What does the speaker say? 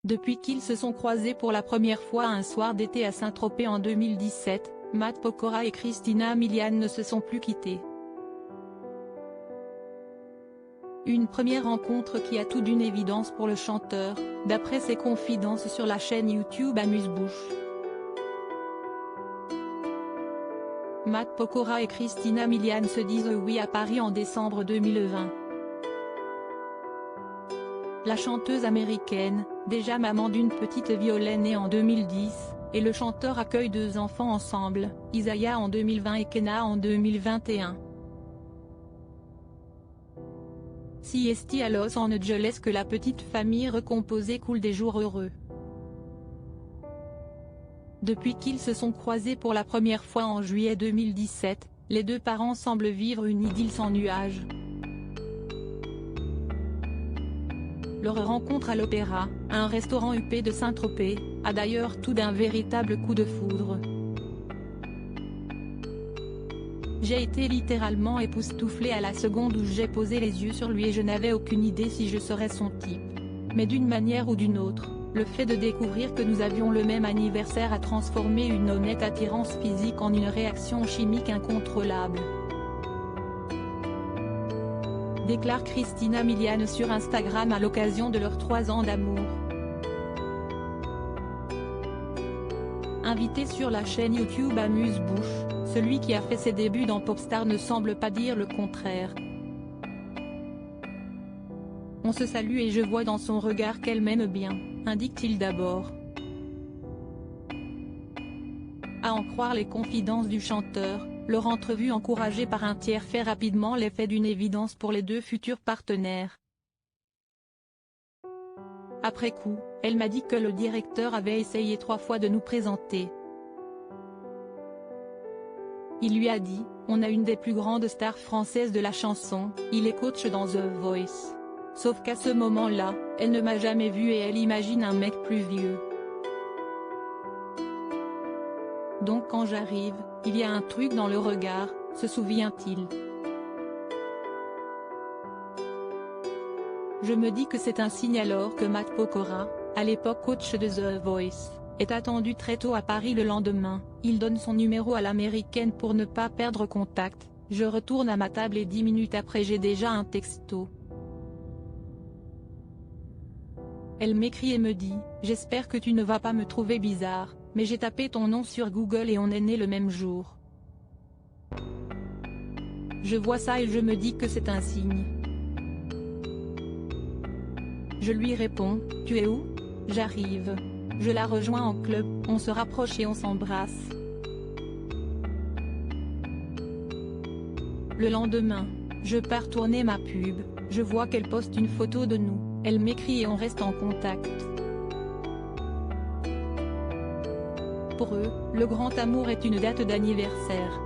Depuis qu'ils se sont croisés pour la première fois un soir d'été à Saint-Tropez en 2017, Matt Pokora et Christina Milian ne se sont plus quittés. Une première rencontre qui a tout d'une évidence pour le chanteur, d'après ses confidences sur la chaîne YouTube Amuse-Bouche. Matt Pokora et Christina Milian se disent oui à Paris en décembre 2020. La chanteuse américaine, déjà maman d'une petite Violet née en 2010, et le chanteur accueillent 2 enfants ensemble, Isaiah en 2020 et Kenna en 2021. Si est à Los Angeles que la petite famille recomposée coule des jours heureux. Depuis qu'ils se sont croisés pour la première fois en juillet 2017, les 2 parents semblent vivre une idylle sans nuages. Leur rencontre à l'Opéra, un restaurant huppé de Saint-Tropez, a d'ailleurs tout d'un véritable coup de foudre. J'ai été littéralement époustouflée à la seconde où j'ai posé les yeux sur lui et je n'avais aucune idée si je serais son type. Mais d'une manière ou d'une autre, le fait de découvrir que nous avions le même anniversaire a transformé une honnête attirance physique en une réaction chimique incontrôlable. Déclare Christina Milian sur Instagram à l'occasion de leurs 3 ans d'amour. Invité sur la chaîne YouTube Amuse-Bouche, celui qui a fait ses débuts dans Popstar ne semble pas dire le contraire. On se salue et je vois dans son regard qu'elle m'aime bien, indique-t-il d'abord. À en croire les confidences du chanteur, leur entrevue encouragée par un tiers fait rapidement l'effet d'une évidence pour les 2 futurs partenaires. Après coup, elle m'a dit que le directeur avait essayé 3 fois de nous présenter. Il lui a dit, on a une des plus grandes stars françaises de la chanson, il est coach dans The Voice. Sauf qu'à ce moment-là, elle ne m'a jamais vu et elle imagine un mec plus vieux. Donc quand j'arrive, il y a un truc dans le regard, se souvient-il. Je me dis que c'est un signe alors que Matt Pokora, à l'époque coach de The Voice, est attendu très tôt à Paris le lendemain. Il donne son numéro à l'américaine pour ne pas perdre contact. Je retourne à ma table et 10 minutes après j'ai déjà un texto. Elle m'écrit et me dit, j'espère que tu ne vas pas me trouver bizarre, mais j'ai tapé ton nom sur Google et on est né le même jour. Je vois ça et je me dis que c'est un signe. Je lui réponds, tu es où? J'arrive. Je la rejoins en club, on se rapproche et on s'embrasse. Le lendemain, je pars tourner ma pub, je vois qu'elle poste une photo de nous, elle m'écrit et on reste en contact. Pour eux, le grand amour est une date d'anniversaire.